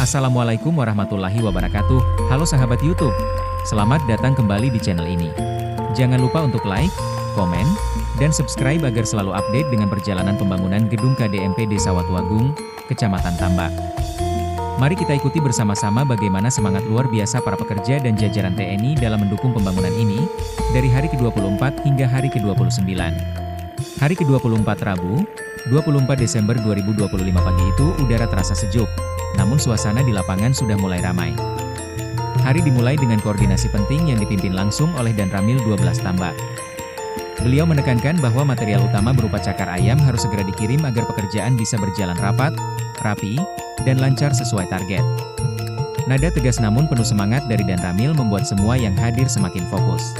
Assalamualaikum warahmatullahi wabarakatuh. Halo sahabat YouTube. Selamat datang kembali di channel ini. Jangan lupa untuk like, komen, dan subscribe agar selalu update dengan perjalanan pembangunan gedung KDMP Desa Watuagung, Kecamatan Tambak. Mari kita ikuti bersama-sama bagaimana semangat luar biasa para pekerja dan jajaran TNI dalam mendukung pembangunan ini, dari hari ke-24 hingga hari ke-29. Hari ke-24 Rabu, 24 Desember 2025 pagi itu udara terasa sejuk, namun suasana di lapangan sudah mulai ramai. Hari dimulai dengan koordinasi penting yang dipimpin langsung oleh Danramil 12 Tambak. Beliau menekankan bahwa material utama berupa cakar ayam harus segera dikirim agar pekerjaan bisa berjalan rapat, rapi, dan lancar sesuai target. Nada tegas namun penuh semangat dari Danramil membuat semua yang hadir semakin fokus.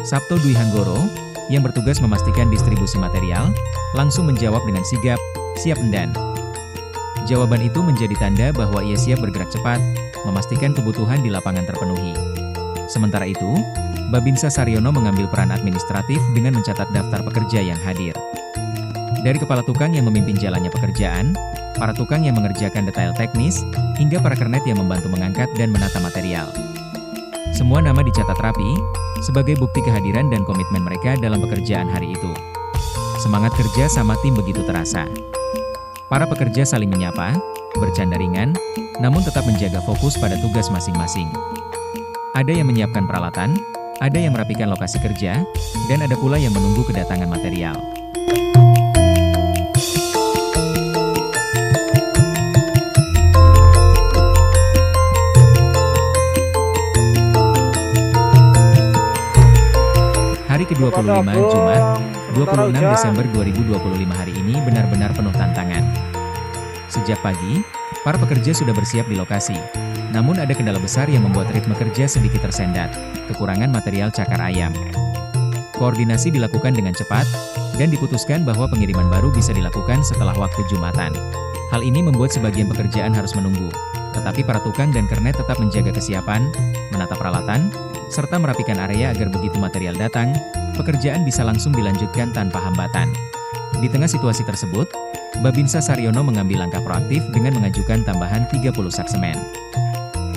Sabto Dwi Hanggoro, yang bertugas memastikan distribusi material, langsung menjawab dengan sigap, "Siap Endan." Jawaban itu menjadi tanda bahwa ia siap bergerak cepat, memastikan kebutuhan di lapangan terpenuhi. Sementara itu, Babinsa Saryono mengambil peran administratif dengan mencatat daftar pekerja yang hadir. Dari kepala tukang yang memimpin jalannya pekerjaan, para tukang yang mengerjakan detail teknis, hingga para kernet yang membantu mengangkat dan menata material. Semua nama dicatat rapi, sebagai bukti kehadiran dan komitmen mereka dalam pekerjaan hari itu. Semangat kerja sama tim begitu terasa. Para pekerja saling menyapa, bercanda ringan, namun tetap menjaga fokus pada tugas masing-masing. Ada yang menyiapkan peralatan, ada yang merapikan lokasi kerja, dan ada pula yang menunggu kedatangan material. Hari ke-25 Jumat, 26 Desember 2025 hari ini benar-benar penuh tantangan. Sejak pagi, para pekerja sudah bersiap di lokasi. Namun ada kendala besar yang membuat ritme kerja sedikit tersendat, kekurangan material cakar ayam. Koordinasi dilakukan dengan cepat, dan diputuskan bahwa pengiriman baru bisa dilakukan setelah waktu Jumatan. Hal ini membuat sebagian pekerjaan harus menunggu, tetapi para tukang dan kernet tetap menjaga kesiapan, menata peralatan, serta merapikan area agar begitu material datang, pekerjaan bisa langsung dilanjutkan tanpa hambatan. Di tengah situasi tersebut, Babinsa Saryono mengambil langkah proaktif dengan mengajukan tambahan 30 sak semen.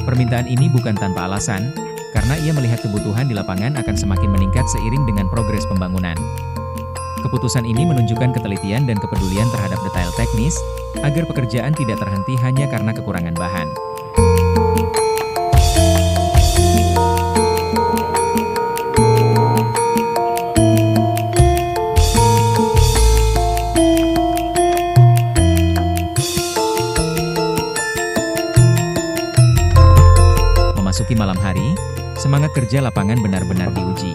Permintaan ini bukan tanpa alasan, karena ia melihat kebutuhan di lapangan akan semakin meningkat seiring dengan progres pembangunan. Keputusan ini menunjukkan ketelitian dan kepedulian terhadap detail teknis, agar pekerjaan tidak terhenti hanya karena kekurangan bahan. Memasuki malam hari, semangat kerja lapangan benar-benar diuji.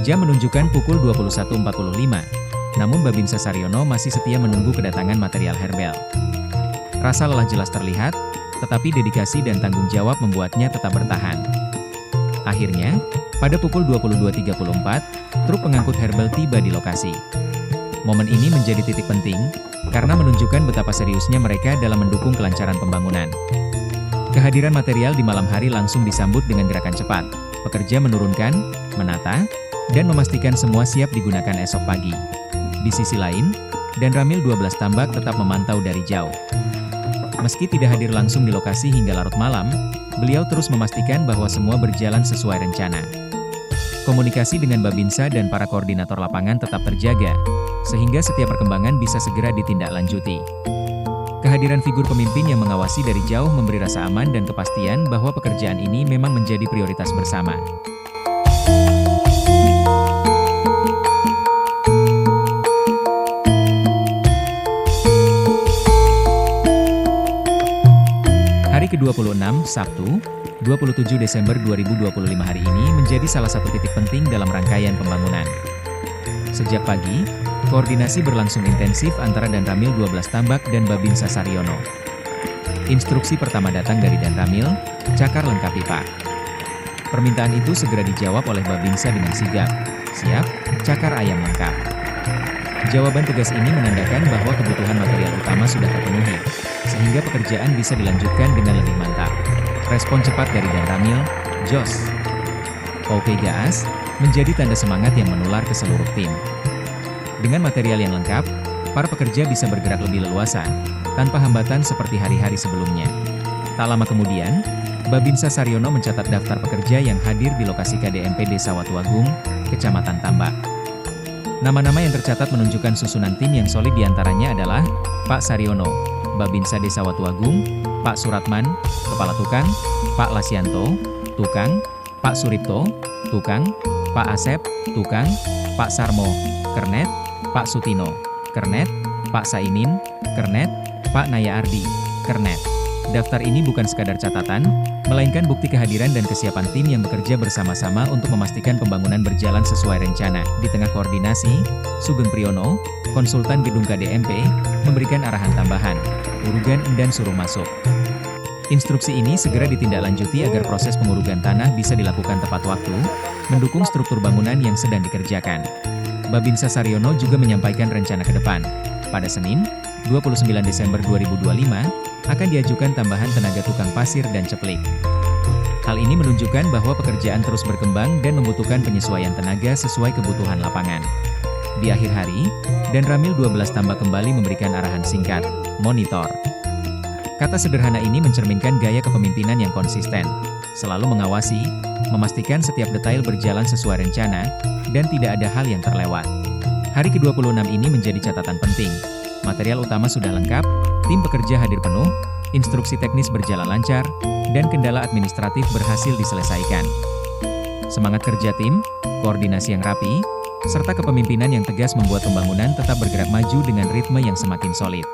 Jam menunjukkan pukul 21.45, namun Babinsa Saryono masih setia menunggu kedatangan material herbal. Rasa lelah jelas terlihat, tetapi dedikasi dan tanggung jawab membuatnya tetap bertahan. Akhirnya, pada pukul 22.34, truk pengangkut herbal tiba di lokasi. Momen ini menjadi titik penting, karena menunjukkan betapa seriusnya mereka dalam mendukung kelancaran pembangunan. Kehadiran material di malam hari langsung disambut dengan gerakan cepat. Pekerja menurunkan, menata, dan memastikan semua siap digunakan esok pagi. Di sisi lain, Danramil 12 Tambak tetap memantau dari jauh. Meski tidak hadir langsung di lokasi hingga larut malam, beliau terus memastikan bahwa semua berjalan sesuai rencana. Komunikasi dengan Babinsa dan para koordinator lapangan tetap terjaga, sehingga setiap perkembangan bisa segera ditindaklanjuti. Kehadiran figur pemimpin yang mengawasi dari jauh memberi rasa aman dan kepastian bahwa pekerjaan ini memang menjadi prioritas bersama. Hari ke-26, Sabtu, 27 Desember 2025 hari ini menjadi salah satu titik penting dalam rangkaian pembangunan. Sejak pagi, koordinasi berlangsung intensif antara Danramil 12 Tambak dan Babinsa Saryono. Instruksi pertama datang dari Danramil, "Cakar lengkapi Pak." Permintaan itu segera dijawab oleh Babinsa dengan sigap, "Siap, cakar ayam lengkap." Jawaban tegas ini menandakan bahwa kebutuhan material utama sudah terpenuhi, sehingga pekerjaan bisa dilanjutkan dengan lebih mantap. Respon cepat dari Danramil, "Jos. Oke gas," menjadi tanda semangat yang menular ke seluruh tim. Dengan material yang lengkap, para pekerja bisa bergerak lebih leluasa, tanpa hambatan seperti hari-hari sebelumnya. Tak lama kemudian, Babinsa Saryono mencatat daftar pekerja yang hadir di lokasi KDMP Desa Watuagung, Kecamatan Tambak. Nama-nama yang tercatat menunjukkan susunan tim yang solid diantaranya adalah Pak Saryono, Babinsa Desa Watuagung, Pak Suratman, Kepala Tukang, Pak Lasyanto, Tukang, Pak Suripto, Tukang, Pak Asep, Tukang, Pak Sarmo, Kernet, Pak Sutino, Kernet, Pak Saimin, Kernet, Pak Naya Ardi, Kernet. Daftar ini bukan sekadar catatan, melainkan bukti kehadiran dan kesiapan tim yang bekerja bersama-sama untuk memastikan pembangunan berjalan sesuai rencana. Di tengah koordinasi, Sugeng Priyono, konsultan gedung KDMP, memberikan arahan tambahan, urugan dan suruh masuk. Instruksi ini segera ditindaklanjuti agar proses pengurugan tanah bisa dilakukan tepat waktu, mendukung struktur bangunan yang sedang dikerjakan. Babinsa Saryono juga menyampaikan rencana ke depan. Pada Senin, 29 Desember 2025, akan diajukan tambahan tenaga tukang pasir dan ceplik. Hal ini menunjukkan bahwa pekerjaan terus berkembang dan membutuhkan penyesuaian tenaga sesuai kebutuhan lapangan. Di akhir hari, Dan Ramil 12 Tambak kembali memberikan arahan singkat, monitor. Kata sederhana ini mencerminkan gaya kepemimpinan yang konsisten, selalu mengawasi, memastikan setiap detail berjalan sesuai rencana, dan tidak ada hal yang terlewat. Hari ke-26 ini menjadi catatan penting. Material utama sudah lengkap, tim pekerja hadir penuh, instruksi teknis berjalan lancar, dan kendala administratif berhasil diselesaikan. Semangat kerja tim, koordinasi yang rapi, serta kepemimpinan yang tegas membuat pembangunan tetap bergerak maju dengan ritme yang semakin solid.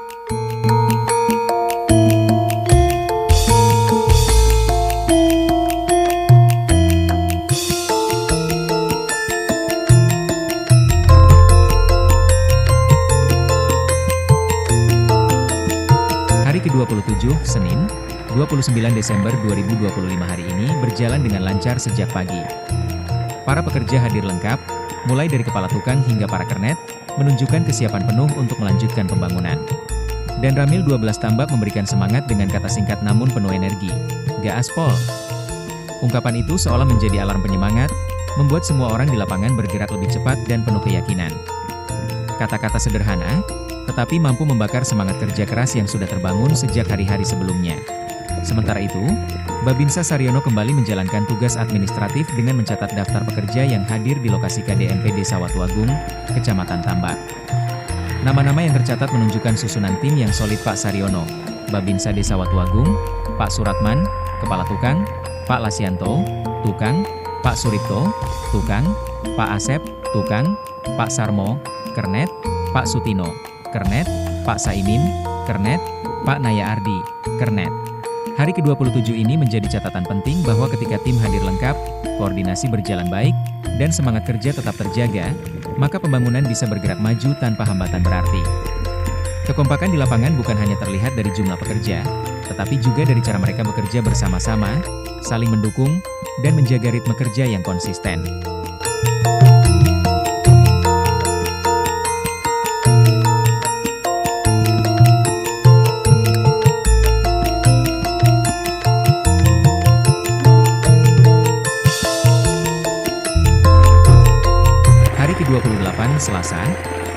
Ke-27, Senin, 29 Desember 2025 hari ini berjalan dengan lancar sejak pagi. Para pekerja hadir lengkap, mulai dari kepala tukang hingga para kernet, menunjukkan kesiapan penuh untuk melanjutkan pembangunan. Dan Ramil 12 Tambak memberikan semangat dengan kata singkat namun penuh energi, "Gaspol." Ungkapan itu seolah menjadi alarm penyemangat, membuat semua orang di lapangan bergerak lebih cepat dan penuh keyakinan. Kata-kata sederhana, tetapi mampu membakar semangat kerja keras yang sudah terbangun sejak hari-hari sebelumnya. Sementara itu, Babinsa Saryono kembali menjalankan tugas administratif dengan mencatat daftar pekerja yang hadir di lokasi KDMP Desa Watuagung, Kecamatan Tambak. Nama-nama yang tercatat menunjukkan susunan tim yang solid: Pak Saryono, Babinsa Desa Watuagung, Pak Suratman, Kepala Tukang, Pak Lasyanto, Tukang, Pak Suripto, Tukang, Pak Asep, Tukang, Pak Sarmo, Kernet, Pak Sutino, Kernet, Pak Saimin, Kernet, Pak Naya Ardi, Kernet. Hari ke-27 ini menjadi catatan penting bahwa ketika tim hadir lengkap, koordinasi berjalan baik, dan semangat kerja tetap terjaga, maka pembangunan bisa bergerak maju tanpa hambatan berarti. Kekompakan di lapangan bukan hanya terlihat dari jumlah pekerja, tetapi juga dari cara mereka bekerja bersama-sama, saling mendukung, dan menjaga ritme kerja yang konsisten. Ke-28, Selasa,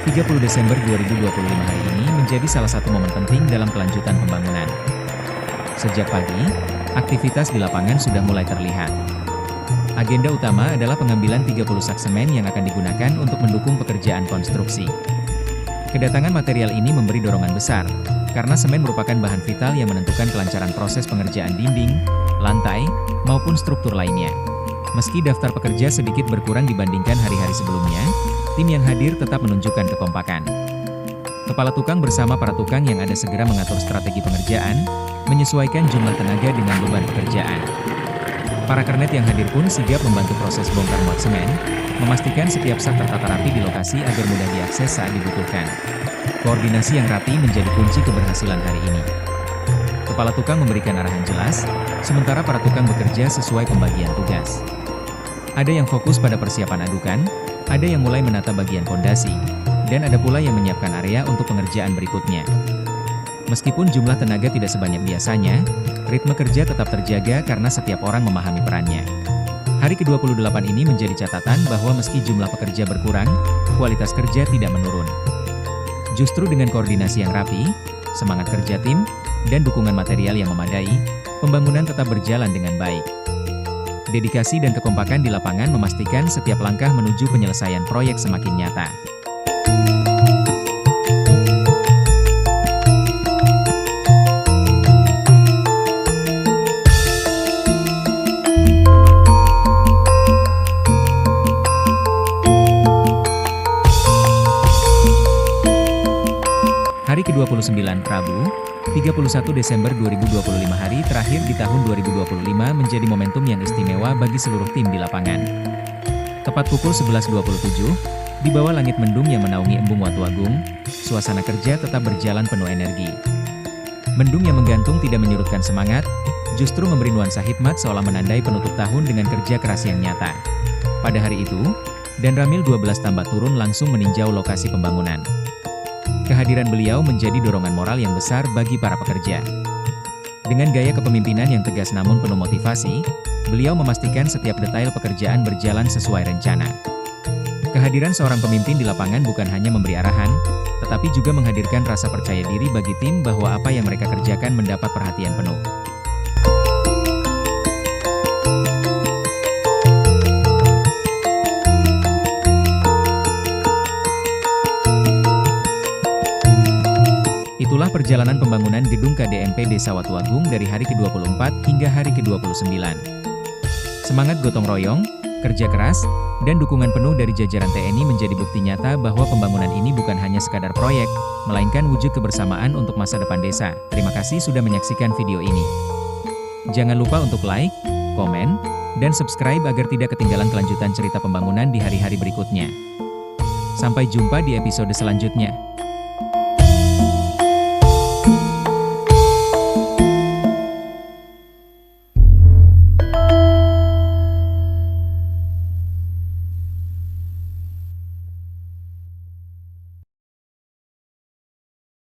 30 Desember 2025 hari ini menjadi salah satu momen penting dalam kelanjutan pembangunan. Sejak pagi, aktivitas di lapangan sudah mulai terlihat. Agenda utama adalah pengambilan 30 sak semen yang akan digunakan untuk mendukung pekerjaan konstruksi. Kedatangan material ini memberi dorongan besar, karena semen merupakan bahan vital yang menentukan kelancaran proses pengerjaan dinding, lantai, maupun struktur lainnya. Meski daftar pekerja sedikit berkurang dibandingkan hari-hari sebelumnya, tim yang hadir tetap menunjukkan kekompakan. Kepala tukang bersama para tukang yang ada segera mengatur strategi pengerjaan, menyesuaikan jumlah tenaga dengan beban pekerjaan. Para kernet yang hadir pun sigap membantu proses bongkar muat semen, memastikan setiap sak tertata rapi di lokasi agar mudah diakses saat dibutuhkan. Koordinasi yang rapi menjadi kunci keberhasilan hari ini. Kepala tukang memberikan arahan jelas, sementara para tukang bekerja sesuai pembagian tugas. Ada yang fokus pada persiapan adukan, ada yang mulai menata bagian fondasi, dan ada pula yang menyiapkan area untuk pengerjaan berikutnya. Meskipun jumlah tenaga tidak sebanyak biasanya, ritme kerja tetap terjaga karena setiap orang memahami perannya. Hari ke-28 ini menjadi catatan bahwa meski jumlah pekerja berkurang, kualitas kerja tidak menurun. Justru dengan koordinasi yang rapi, semangat kerja tim, dan dukungan material yang memadai, pembangunan tetap berjalan dengan baik. Dedikasi dan kekompakan di lapangan memastikan setiap langkah menuju penyelesaian proyek semakin nyata. Hari ke-29 Rabu, 31 Desember 2025 hari terakhir di tahun 2025 menjadi momentum yang istimewa bagi seluruh tim di lapangan. Tepat pukul 11.27, di bawah langit mendung yang menaungi embung Watu Agung, suasana kerja tetap berjalan penuh energi. Mendung yang menggantung tidak menyurutkan semangat, justru memberi nuansa hikmat seolah menandai penutup tahun dengan kerja keras yang nyata. Pada hari itu, Dan Ramil 12 Tambak turun langsung meninjau lokasi pembangunan. Kehadiran beliau menjadi dorongan moral yang besar bagi para pekerja. Dengan gaya kepemimpinan yang tegas namun penuh motivasi, beliau memastikan setiap detail pekerjaan berjalan sesuai rencana. Kehadiran seorang pemimpin di lapangan bukan hanya memberi arahan, tetapi juga menghadirkan rasa percaya diri bagi tim bahwa apa yang mereka kerjakan mendapat perhatian penuh. Itulah perjalanan pembangunan gedung KDMP Desa Watu Agung dari hari ke-24 hingga hari ke-29. Semangat gotong royong, kerja keras, dan dukungan penuh dari jajaran TNI menjadi bukti nyata bahwa pembangunan ini bukan hanya sekadar proyek, melainkan wujud kebersamaan untuk masa depan desa. Terima kasih sudah menyaksikan video ini. Jangan lupa untuk like, komen, dan subscribe agar tidak ketinggalan kelanjutan cerita pembangunan di hari-hari berikutnya. Sampai jumpa di episode selanjutnya.